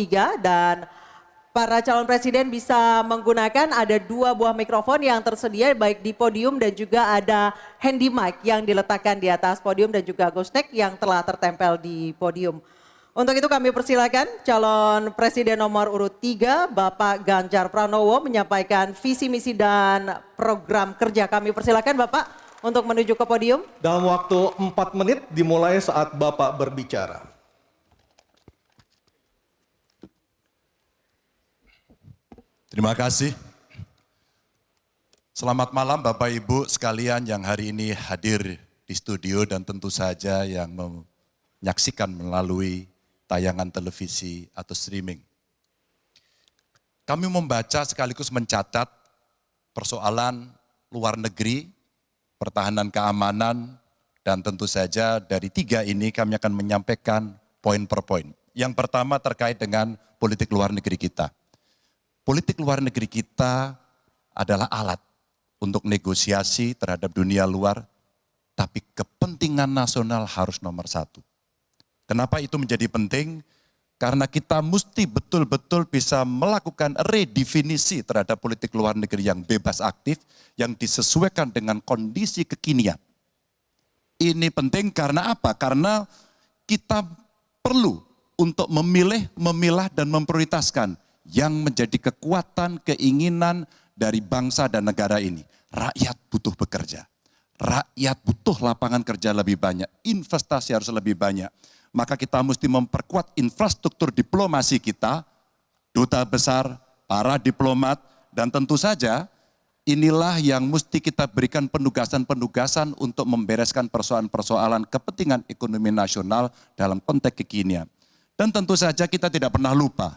3 dan para calon presiden bisa menggunakan ada 2 buah mikrofon yang tersedia baik di podium dan juga ada handy mic yang diletakkan di atas podium dan juga ghost-neck yang telah tertempel di podium. Untuk itu kami persilakan calon presiden nomor urut 3 Bapak Ganjar Pranowo menyampaikan visi misi dan program kerja. Kami persilakan Bapak untuk menuju ke podium. Dalam waktu 4 menit dimulai saat Bapak berbicara. Terima kasih. Selamat malam Bapak Ibu sekalian yang hari ini hadir di studio dan tentu saja yang menyaksikan melalui tayangan televisi atau streaming. Kami membaca sekaligus mencatat persoalan luar negeri, pertahanan keamanan, dan tentu saja dari 3 ini kami akan menyampaikan poin per poin. Yang pertama terkait dengan politik luar negeri kita. Politik luar negeri kita adalah alat untuk negosiasi terhadap dunia luar, tapi kepentingan nasional harus nomor 1. Kenapa itu menjadi penting? Karena kita mesti betul-betul bisa melakukan redefinisi terhadap politik luar negeri yang bebas aktif, yang disesuaikan dengan kondisi kekinian. Ini penting karena apa? Karena kita perlu untuk memilih, memilah, dan memprioritaskan yang menjadi kekuatan, keinginan dari bangsa dan negara ini. Rakyat butuh bekerja. Rakyat butuh lapangan kerja lebih banyak. Investasi harus lebih banyak. Maka kita mesti memperkuat infrastruktur diplomasi kita, duta besar, para diplomat, dan tentu saja inilah yang mesti kita berikan penugasan-penugasan untuk membereskan persoalan-persoalan kepentingan ekonomi nasional dalam konteks kekinian. Dan tentu saja kita tidak pernah lupa,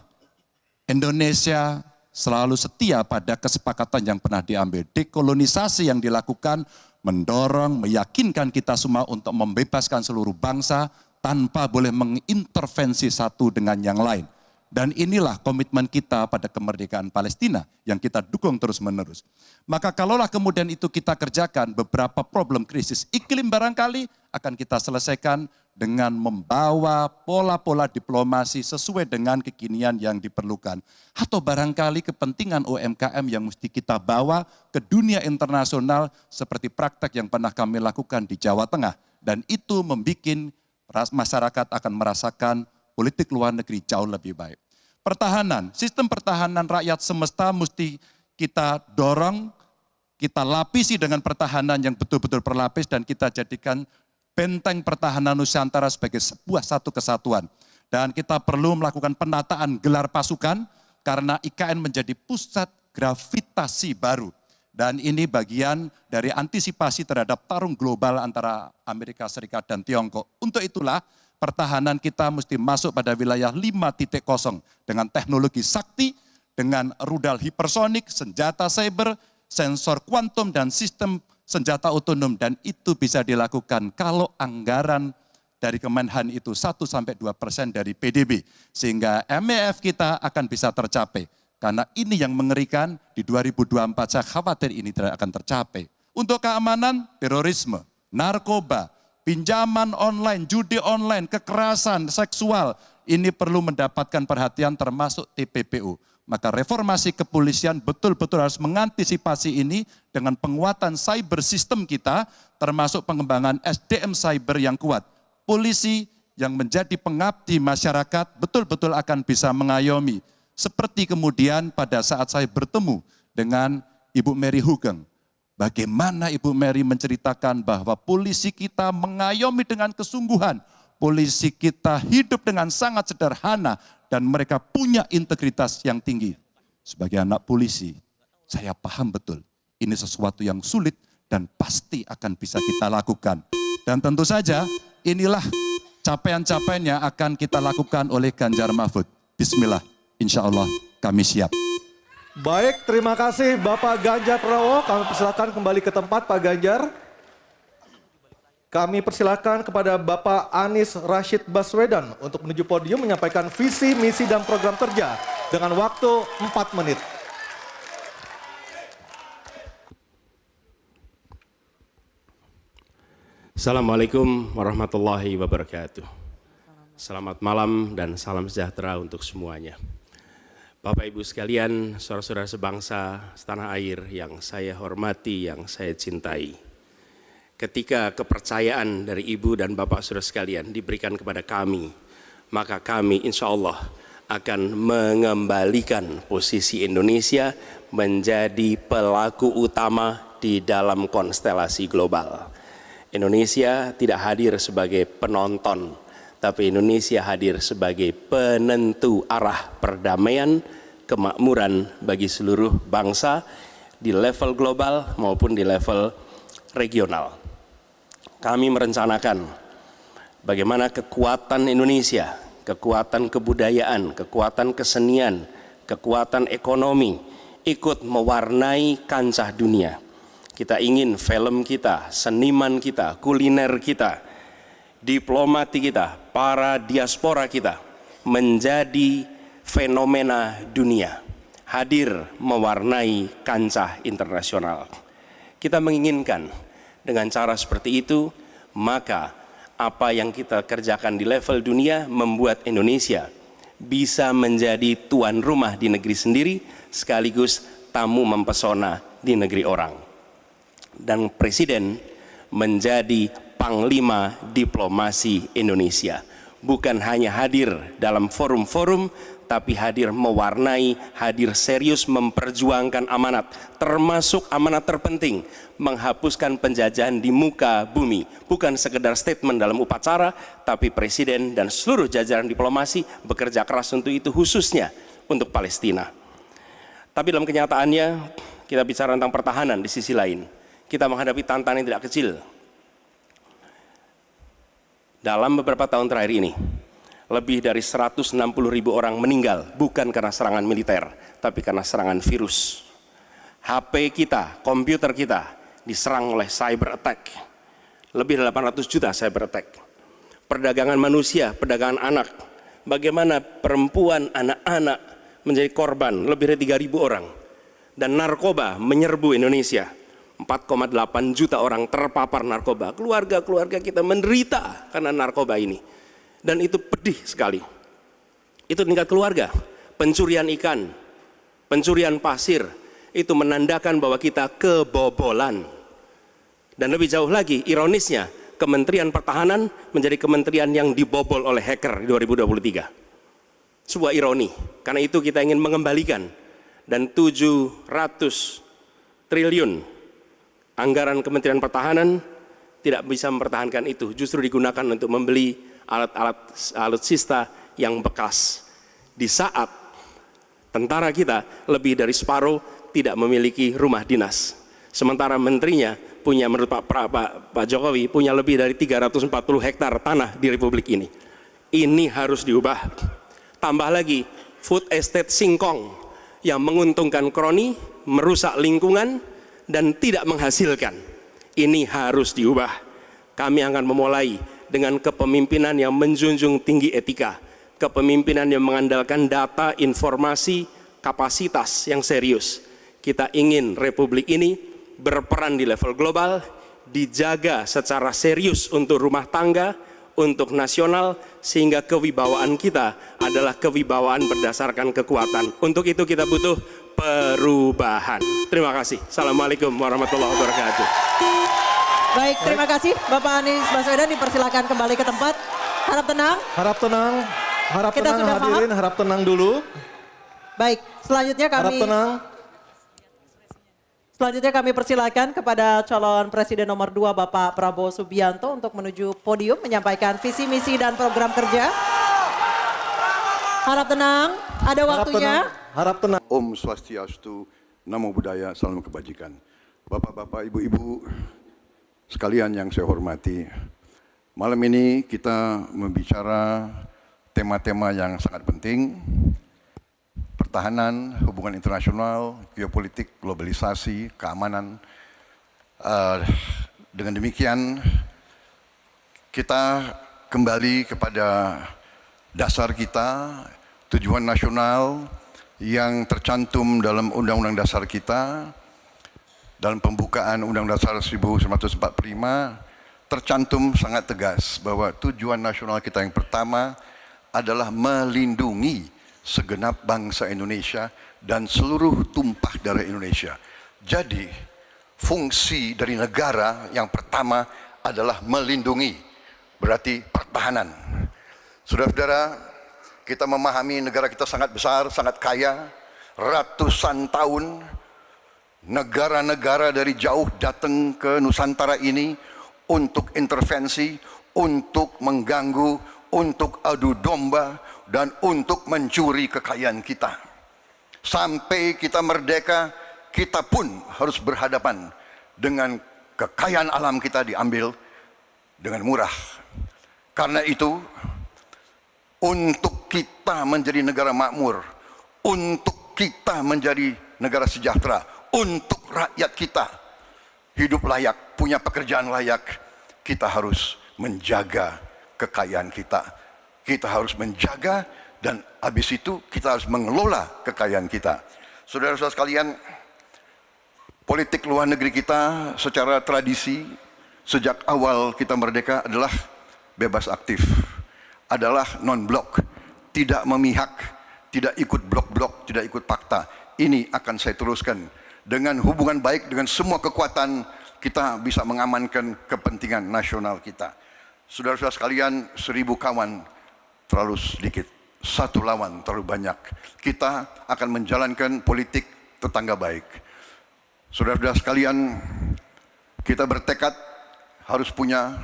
Indonesia selalu setia pada kesepakatan yang pernah diambil. Dekolonisasi yang dilakukan mendorong, meyakinkan kita semua untuk membebaskan seluruh bangsa tanpa boleh mengintervensi satu dengan yang lain. Dan inilah komitmen kita pada kemerdekaan Palestina yang kita dukung terus-menerus. Maka kalaulah kemudian itu kita kerjakan, beberapa problem krisis iklim barangkali akan kita selesaikan dengan membawa pola-pola diplomasi sesuai dengan kekinian yang diperlukan. Atau barangkali kepentingan UMKM yang mesti kita bawa ke dunia internasional seperti praktek yang pernah kami lakukan di Jawa Tengah. Dan itu membuat masyarakat akan merasakan politik luar negeri jauh lebih baik. Pertahanan, sistem pertahanan rakyat semesta mesti kita dorong, kita lapisi dengan pertahanan yang betul-betul berlapis dan kita jadikan benteng pertahanan Nusantara sebagai sebuah satu kesatuan. Dan kita perlu melakukan penataan gelar pasukan karena IKN menjadi pusat gravitasi baru. Dan ini bagian dari antisipasi terhadap tarung global antara Amerika Serikat dan Tiongkok. Untuk itulah pertahanan kita mesti masuk pada wilayah 5.0 dengan teknologi sakti, dengan rudal hipersonik, senjata cyber, sensor kuantum, dan sistem senjata otonom. Dan itu bisa dilakukan kalau anggaran dari Kemenhan itu 1-2% dari PDB. Sehingga MEF kita akan bisa tercapai. Karena ini yang mengerikan di 2024 saya khawatir ini tidak akan tercapai. Untuk keamanan, terorisme, narkoba, pinjaman online, judi online, kekerasan seksual, ini perlu mendapatkan perhatian termasuk TPPU. Maka reformasi kepolisian betul-betul harus mengantisipasi ini dengan penguatan cyber system kita, termasuk pengembangan SDM cyber yang kuat. Polisi yang menjadi pengabdi masyarakat betul-betul akan bisa mengayomi. Seperti kemudian pada saat saya bertemu dengan Ibu Mary Hugeng. Bagaimana Ibu Mary menceritakan bahwa polisi kita mengayomi dengan kesungguhan. Polisi kita hidup dengan sangat sederhana dan mereka punya integritas yang tinggi. Sebagai anak polisi, saya paham betul ini sesuatu yang sulit dan pasti akan bisa kita lakukan. Dan tentu saja inilah capaian-capaian yang akan kita lakukan oleh Ganjar Mahfud. Bismillah. Insya Allah kami siap. Baik, terima kasih Bapak Ganjar Pranowo. Kami persilakan kembali ke tempat Pak Ganjar. Kami persilakan kepada Bapak Anies Rashid Baswedan untuk menuju podium menyampaikan visi, misi, dan program kerja dengan waktu 4 menit. Assalamualaikum warahmatullahi wabarakatuh. Selamat malam dan salam sejahtera untuk semuanya. Bapak Ibu sekalian, saudara-saudara sebangsa, setanah air yang saya hormati, yang saya cintai. Ketika kepercayaan dari Ibu dan Bapak saudara sekalian diberikan kepada kami, maka kami insya Allah akan mengembalikan posisi Indonesia menjadi pelaku utama di dalam konstelasi global. Indonesia tidak hadir sebagai penonton, tapi Indonesia hadir sebagai penentu arah perdamaian, kemakmuran bagi seluruh bangsa di level global maupun di level regional. Kami merencanakan bagaimana kekuatan Indonesia, kekuatan kebudayaan, kekuatan kesenian, kekuatan ekonomi ikut mewarnai kancah dunia. Kita ingin film kita, seniman kita, kuliner kita, diplomati kita, para diaspora kita menjadi fenomena dunia, hadir mewarnai kancah internasional. Kita menginginkan dengan cara seperti itu, maka apa yang kita kerjakan di level dunia membuat Indonesia bisa menjadi tuan rumah di negeri sendiri sekaligus tamu mempesona di negeri orang. Dan Presiden menjadi panglima diplomasi Indonesia, bukan hanya hadir dalam forum-forum, tapi hadir mewarnai, hadir serius memperjuangkan amanat, termasuk amanat terpenting, menghapuskan penjajahan di muka bumi. Bukan sekedar statement dalam upacara, tapi Presiden dan seluruh jajaran diplomasi bekerja keras untuk itu, khususnya untuk Palestina. Tapi dalam kenyataannya, kita bicara tentang pertahanan di sisi lain. Kita menghadapi tantangan yang tidak kecil. Dalam beberapa tahun terakhir ini, lebih dari 160.000 orang meninggal, bukan karena serangan militer, tapi karena serangan virus. HP kita, komputer kita, diserang oleh cyber attack. Lebih dari 800 juta cyber attack. Perdagangan manusia, perdagangan anak. Bagaimana perempuan, anak-anak menjadi korban, lebih dari 3.000 orang. Dan narkoba menyerbu Indonesia. 4,8 juta orang terpapar narkoba. Keluarga-keluarga kita menderita karena narkoba ini. Dan itu pedih sekali. Itu tingkat keluarga. Pencurian ikan, pencurian pasir, itu menandakan bahwa kita kebobolan. Dan lebih jauh lagi, ironisnya, Kementerian Pertahanan menjadi kementerian yang dibobol oleh hacker di 2023. Sebuah ironi. Karena itu kita ingin mengembalikan. Dan 700 triliun anggaran Kementerian Pertahanan tidak bisa mempertahankan itu, justru digunakan untuk membeli alat-alat alutsista yang bekas. Di saat tentara kita lebih dari separuh tidak memiliki rumah dinas. Sementara menterinya punya, menurut Pak Jokowi, punya lebih dari 340 hektar tanah di Republik ini. Ini harus diubah. Tambah lagi, food estate singkong yang menguntungkan kroni, merusak lingkungan, dan tidak menghasilkan. Ini harus diubah. Kami akan memulai dengan kepemimpinan yang menjunjung tinggi etika, kepemimpinan yang mengandalkan data, informasi, kapasitas yang serius. Kita ingin Republik ini berperan di level global, dijaga secara serius untuk rumah tangga, untuk nasional, sehingga kewibawaan kita adalah kewibawaan berdasarkan kekuatan. Untuk itu kita butuh perubahan. Terima kasih. Assalamualaikum warahmatullahi wabarakatuh. Baik, terima kasih Bapak Anies Baswedan, dipersilakan kembali ke tempat. Harap tenang. Harap tenang, harap Kita tenang sudah hadirin, paham? harap tenang dulu. Baik, selanjutnya kami persilakan kepada calon presiden nomor 2 Bapak Prabowo Subianto untuk menuju podium menyampaikan visi misi dan program kerja. Harap tenang, ada waktunya. Harap tenang. Om Swastiastu, Namo Buddhaya, Salam Kebajikan. Bapak-bapak, ibu-ibu sekalian yang saya hormati, malam ini kita membicara tema-tema yang sangat penting. Pertahanan, hubungan internasional, geopolitik, globalisasi, keamanan. Dengan demikian, kita kembali kepada dasar kita, tujuan nasional yang tercantum dalam Undang-Undang Dasar kita, dalam pembukaan Undang-Undang Dasar 1945, tercantum sangat tegas bahwa tujuan nasional kita yang pertama adalah melindungi segenap bangsa Indonesia dan seluruh tumpah darah Indonesia. Jadi, fungsi dari negara yang pertama adalah melindungi, berarti pertahanan. Saudara-saudara, kita memahami negara kita sangat besar, sangat kaya, ratusan tahun negara-negara dari jauh datang ke Nusantara ini untuk intervensi, untuk mengganggu, untuk adu domba, dan untuk mencuri kekayaan kita. Sampai kita merdeka, kita pun harus berhadapan dengan kekayaan alam kita diambil dengan murah. Karena itu, untuk kita menjadi negara makmur, untuk kita menjadi negara sejahtera, untuk rakyat kita hidup layak, punya pekerjaan layak, kita harus menjaga kekayaan kita. Kita harus menjaga dan habis itu kita harus mengelola kekayaan kita. Saudara-saudara sekalian, politik luar negeri kita secara tradisi sejak awal kita merdeka adalah bebas aktif, adalah non-blok, tidak memihak, tidak ikut blok-blok, tidak ikut fakta. Ini akan saya teruskan. Dengan hubungan baik dengan semua kekuatan, kita bisa mengamankan kepentingan nasional kita. Saudara-saudara sekalian, 1000 kawan terlalu sedikit, 1 lawan terlalu banyak. Kita akan menjalankan politik tetangga baik. Saudara-saudara sekalian, kita bertekad harus punya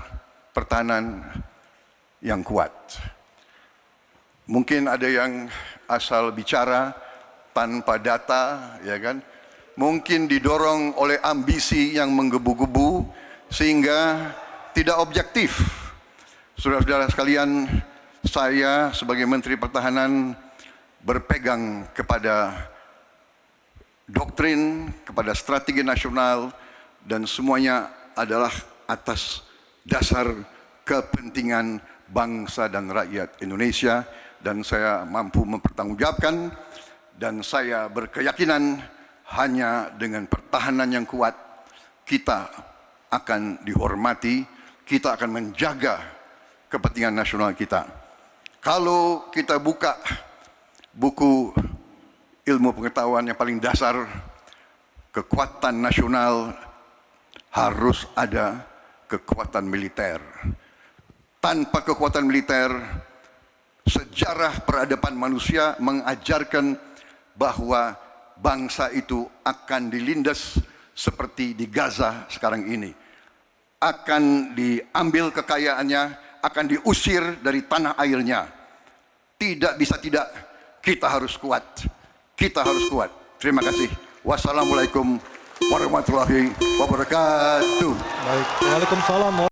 pertahanan yang kuat. Mungkin ada yang asal bicara tanpa data, ya kan? Mungkin didorong oleh ambisi yang menggebu-gebu sehingga tidak objektif. Saudara-saudara sekalian, saya sebagai Menteri Pertahanan berpegang kepada doktrin, kepada strategi nasional, dan semuanya adalah atas dasar kepentingan bangsa dan rakyat Indonesia, dan saya mampu mempertanggungjawabkan, dan saya berkeyakinan hanya dengan pertahanan yang kuat kita akan dihormati, kita akan menjaga kepentingan nasional kita. Kalau kita buka buku ilmu pengetahuan yang paling dasar, kekuatan nasional harus ada kekuatan militer. Tanpa kekuatan militer, sejarah peradaban manusia mengajarkan bahwa bangsa itu akan dilindas seperti di Gaza sekarang ini. Akan diambil kekayaannya, akan diusir dari tanah airnya. Tidak bisa tidak, kita harus kuat. Kita harus kuat. Terima kasih. Wassalamualaikum warahmatullahi wabarakatuh. Baik, Waalaikumsalam.